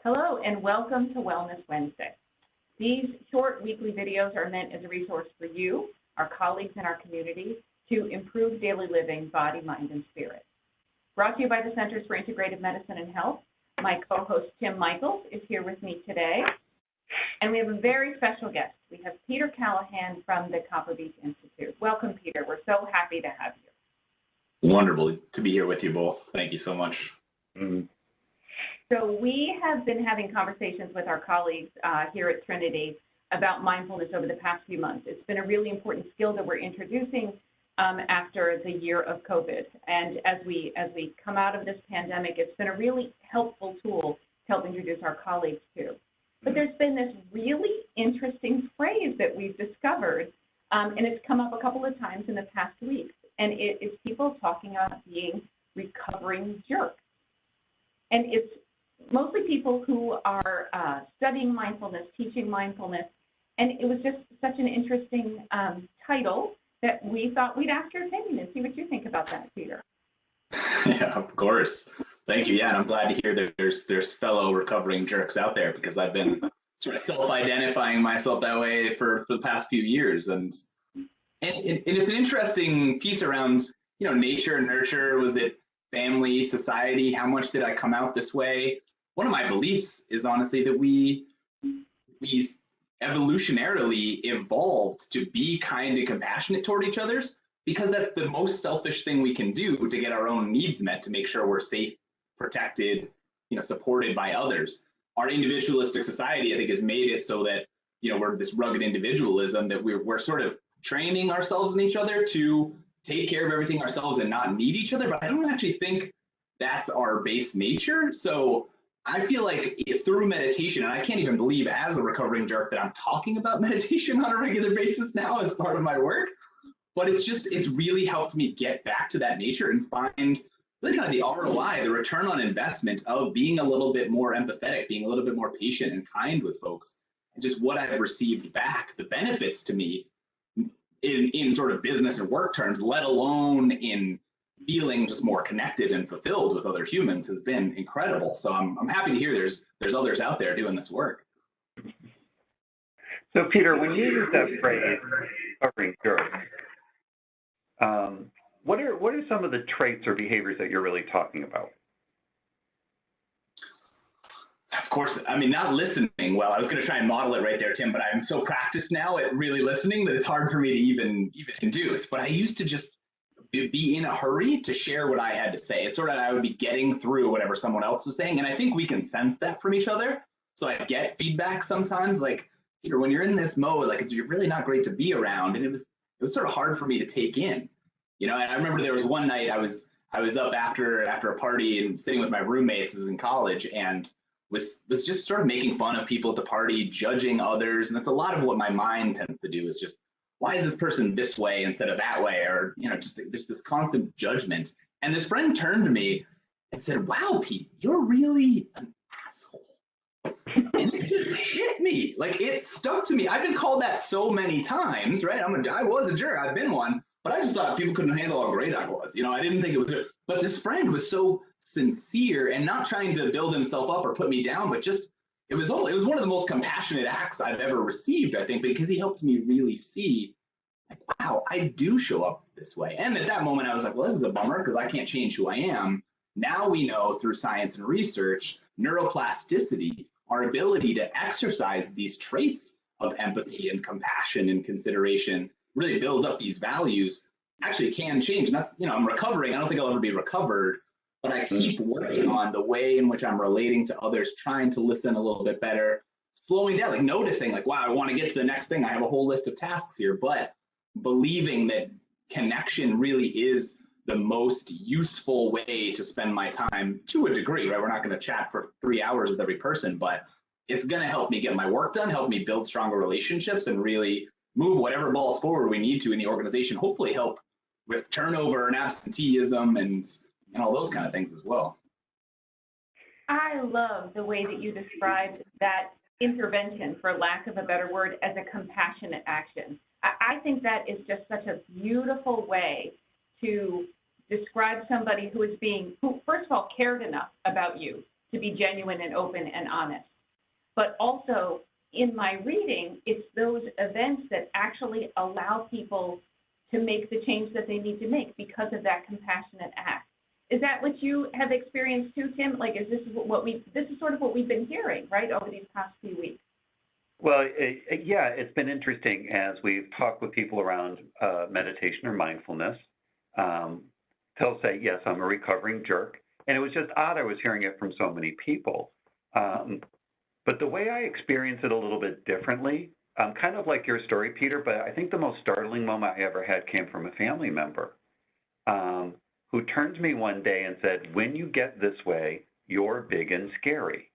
Hello and welcome to Wellness Wednesday. These short weekly videos are meant as a resource for you, our colleagues, and our community to improve daily living, body, mind, and spirit. Brought to you by the Centers for Integrative Medicine and Health. My co-host Tim Michaels is here with me today. And we have a very special guest. We have Peter Callahan from the Copper Beach Institute. Welcome, Peter. We're so happy to have you. Wonderful to be here with you both. Thank you so much. So we have been having conversations with our colleagues here at Trinity about mindfulness over the past few months. It's been a really important skill that we're introducing after the year of COVID. And as we come out of this pandemic, it's been a really helpful tool to help introduce our colleagues to. But there's been this really interesting phrase that we've discovered, and it's come up a couple of times in the past weeks, and it's people talking about being recovering jerks. And it's mostly people who are studying mindfulness, teaching mindfulness, and it was just such an interesting title that we thought we'd ask your opinion and see what you think about that, Peter. Yeah, of course. Thank you. Yeah, and I'm glad to hear that there's fellow recovering jerks out there, because I've been sort of self-identifying myself that way for the past few years, and it's an interesting piece around nature and nurture. Was it family, society? How much did I come out this way? One of my beliefs is honestly that we evolutionarily evolved to be kind and compassionate toward each other, because that's the most selfish thing we can do to get our own needs met, to make sure we're safe, protected, supported by others. Our individualistic society, I think, has made it so that we're this rugged individualism, that we're sort of training ourselves and each other to take care of everything ourselves and not need each other. But I don't actually think that's our base nature. So I feel like through meditation, and I can't even believe as a recovering jerk that I'm talking about meditation on a regular basis now as part of my work, but it's really helped me get back to that nature and find really kind of the ROI, the return on investment of being a little bit more empathetic, being a little bit more patient and kind with folks, and just what I've received back, the benefits to me in sort of business and work terms, let alone in feeling just more connected and fulfilled with other humans, has been incredible. So I'm happy to hear there's others out there doing this work. So Peter, when you use that phrase, recovering jerk, what are some of the traits or behaviors that you're really talking about? Of course, I mean, not listening well. I was going to try and model it right there, Tim, but I'm so practiced now at really listening that it's hard for me to even conduce. But I used to just be in a hurry to share what I had to say. It's sort of, I would be getting through whatever someone else was saying. And I think we can sense that from each other. So I get feedback sometimes, like, Peter, when you're in this mode, like, you're really not great to be around. And it was sort of hard for me to take in, and I remember there was one night I was up after a party and sitting with my roommates as in college, and was just sort of making fun of people at the party, judging others. And that's a lot of what my mind tends to do, is just, why is this person this way instead of that way? Or, just this constant judgment. And this friend turned to me and said, "Wow, Pete, you're really an asshole." And it just hit me. Like, it stuck to me. I've been called that so many times, right? I was a jerk. I've been one. But I just thought people couldn't handle how great I was. I didn't think it was good. But this friend was so sincere and not trying to build himself up or put me down, but just, it was one of the most compassionate acts I've ever received, I think, because he helped me really see, like, wow, I do show up this way. And at that moment, I was like, well, this is a bummer because I can't change who I am. Now we know through science and research, neuroplasticity, our ability to exercise these traits of empathy and compassion and consideration, really builds up these values, actually can change. And that's, I'm recovering. I don't think I'll ever be recovered, but I keep working on the way in which I'm relating to others, trying to listen a little bit better, slowing down, like noticing, like, wow, I want to get to the next thing. I have a whole list of tasks here, but believing that connection really is the most useful way to spend my time, to a degree, right? We're not going to chat for 3 hours with every person, but it's going to help me get my work done, help me build stronger relationships, and really move whatever balls forward we need to in the organization, hopefully help with turnover and absenteeism and all those kind of things as well. I love the way that you described that intervention, for lack of a better word, as a compassionate action. I think that is just such a beautiful way to describe somebody who, first of all, cared enough about you to be genuine and open and honest. But also, in my reading, it's those events that actually allow people to make the change that they need to make because of that compassionate act. Is that what you have experienced too, Tim? Like, this is sort of what we've been hearing, right, over these past few weeks? Well, yeah, it's been interesting as we've talked with people around meditation or mindfulness. They'll say, yes, I'm a recovering jerk. And it was just odd I was hearing it from so many people. But the way I experience it a little bit differently, kind of like your story, Peter, but I think the most startling moment I ever had came from a family member who turned to me one day and said, when you get this way, you're big and scary.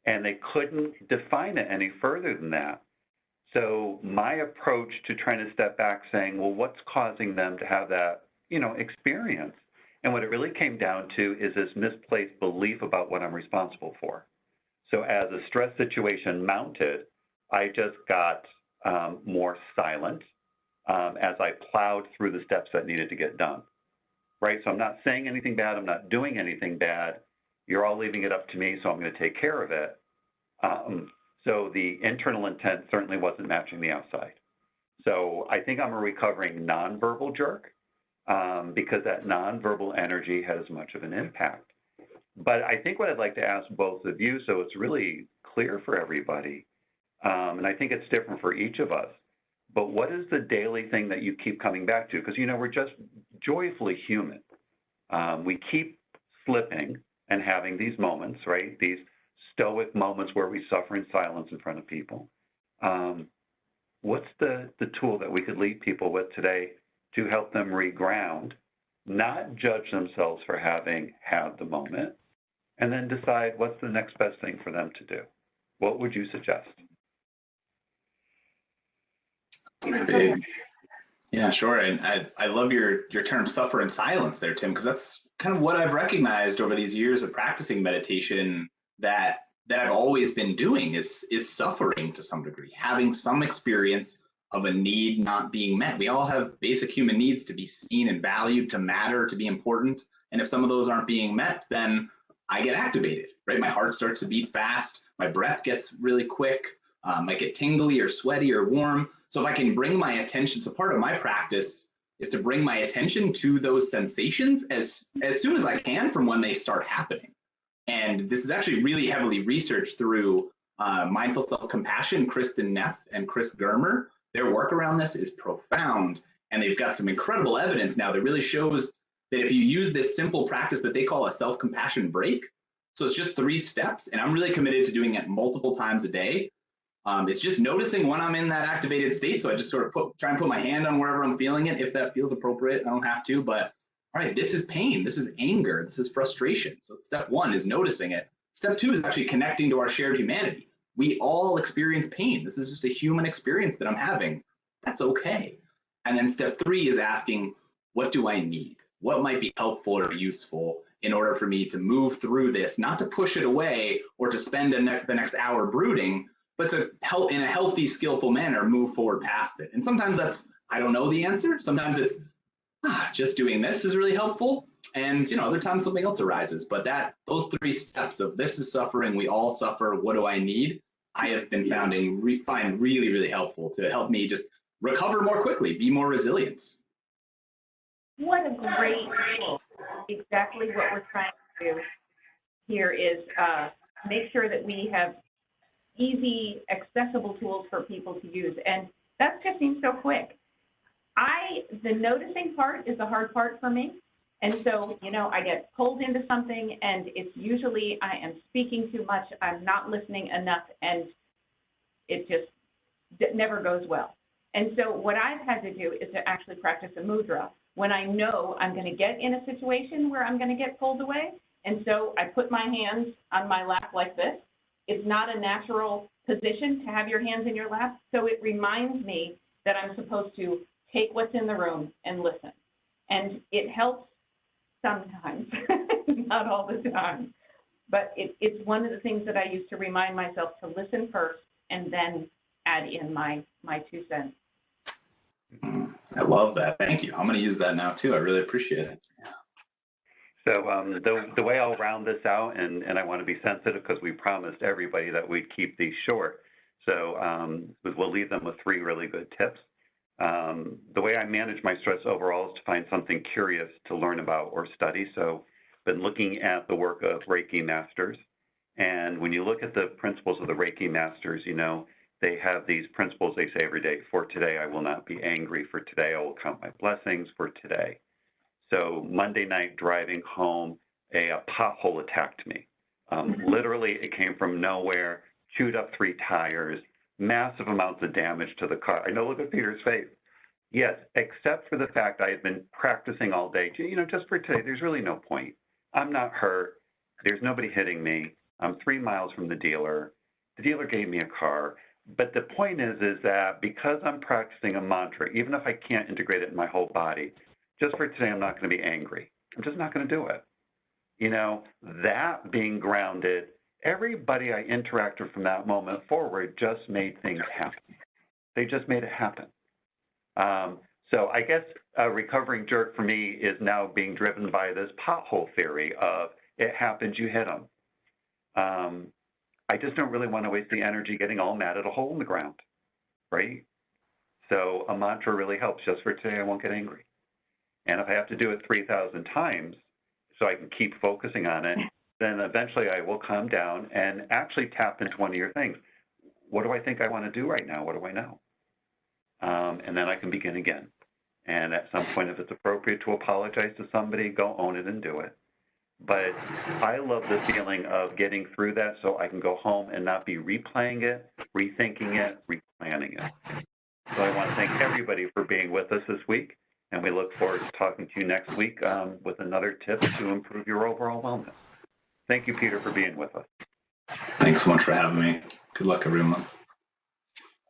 And they couldn't define it any further than that. So my approach to trying to step back saying, well, what's causing them to have that, experience? And what it really came down to is this misplaced belief about what I'm responsible for. So as a stress situation mounted, I just got more silent as I plowed through the steps that needed to get done, right? So I'm not saying anything bad. I'm not doing anything bad. You're all leaving it up to me, so I'm going to take care of it. So the internal intent certainly wasn't matching the outside. So I think I'm a recovering nonverbal jerk because that nonverbal energy has much of an impact. But I think what I'd like to ask both of you, so it's really clear for everybody, and I think it's different for each of us, but what is the daily thing that you keep coming back to? Because, we're just joyfully human. We keep slipping and having these moments, right? These stoic moments where we suffer in silence in front of people. What's the tool that we could leave people with today to help them reground, not judge themselves for having had the moment, and then decide what's the next best thing for them to do? What would you suggest? Yeah, sure. And I love your term suffer in silence there, Tim, because that's kind of what I've recognized over these years of practicing meditation that I've always been doing is suffering to some degree, having some experience of a need not being met. We all have basic human needs to be seen and valued, to matter, to be important. And if some of those aren't being met, then I get activated, right? My heart starts to beat fast. My breath gets really quick. I get tingly or sweaty or warm. So if I can bring my attention, so part of my practice is to bring my attention to those sensations as soon as I can from when they start happening. And this is actually really heavily researched through Mindful Self-Compassion, Kristen Neff and Chris Germer. Their work around this is profound. And they've got some incredible evidence now that really shows that if you use this simple practice that they call a self-compassion break, so it's just 3 steps, and I'm really committed to doing it multiple times a day. It's just noticing when I'm in that activated state. So I just sort of try and put my hand on wherever I'm feeling it, if that feels appropriate. I don't have to, but all right, this is pain, this is anger, this is frustration. So step 1 is noticing it. Step 2 is actually connecting to our shared humanity. We all experience pain. This is just a human experience that I'm having. That's okay. And then step 3 is asking, what do I need? What might be helpful or useful in order for me to move through this, not to push it away or to spend the next hour brooding, but to help in a healthy, skillful manner, move forward past it. And sometimes that's, I don't know the answer. Sometimes it's, just doing this is really helpful. And, other times something else arises. But those 3 steps of this is suffering, we all suffer, what do I need? I have been find really, really helpful to help me just recover more quickly, be more resilient. What a great tool. Exactly what we're trying to do here is make sure that we have easy, accessible tools for people to use. And that just seems so quick. The noticing part is the hard part for me. And so, I get pulled into something, and it's usually I am speaking too much, I'm not listening enough, and it just never goes well. And so what I've had to do is to actually practice a mudra when I know I'm going to get in a situation where I'm going to get pulled away. And so I put my hands on my lap like this. It's not a natural position to have your hands in your lap, so it reminds me that I'm supposed to take what's in the room and listen. And it helps sometimes, not all the time. But it's one of the things that I use to remind myself to listen first and then add in my 2 cents. I love that. Thank you. I'm going to use that now too. I really appreciate it. So the way I'll round this out, and I want to be sensitive because we promised everybody that we'd keep these short. So we'll leave them with 3 really good tips. The way I manage my stress overall is to find something curious to learn about or study. So I've been looking at the work of Reiki masters. And when you look at the principles of the Reiki masters, you know, they have these principles they say every day. For today, I will not be angry. For today, I will count my blessings. For today. So Monday night driving home, a pothole attacked me. Literally, it came from nowhere, chewed up 3 tires, massive amounts of damage to the car. I know, look at Peter's face. Yes, except for the fact I had been practicing all day. You know, just for today, there's really no point. I'm not hurt. There's nobody hitting me. I'm 3 miles from the dealer. The dealer gave me a car. But the point is that because I'm practicing a mantra, even if I can't integrate it in my whole body, just for today, I'm not going to be angry. I'm just not going to do it. You know, that being grounded, everybody I interacted from that moment forward just made things happen. They just made it happen. So I guess a recovering jerk for me is now being driven by this pothole theory of it happens, you hit them. I just don't really want to waste the energy getting all mad at a hole in the ground, right? So a mantra really helps. Just for today, I won't get angry. And if I have to do it 3,000 times so I can keep focusing on it, then eventually I will calm down and actually tap into one of your things. What do I think I want to do right now? What do I know? And then I can begin again. And at some point, if it's appropriate to apologize to somebody, go own it and do it. But I love the feeling of getting through that so I can go home and not be replaying it, rethinking it, replanning it. So I want to thank everybody for being with us this week. And we look forward to talking to you next week with another tip to improve your overall wellness. Thank you, Peter, for being with us. Thanks so much for having me. Good luck, everyone.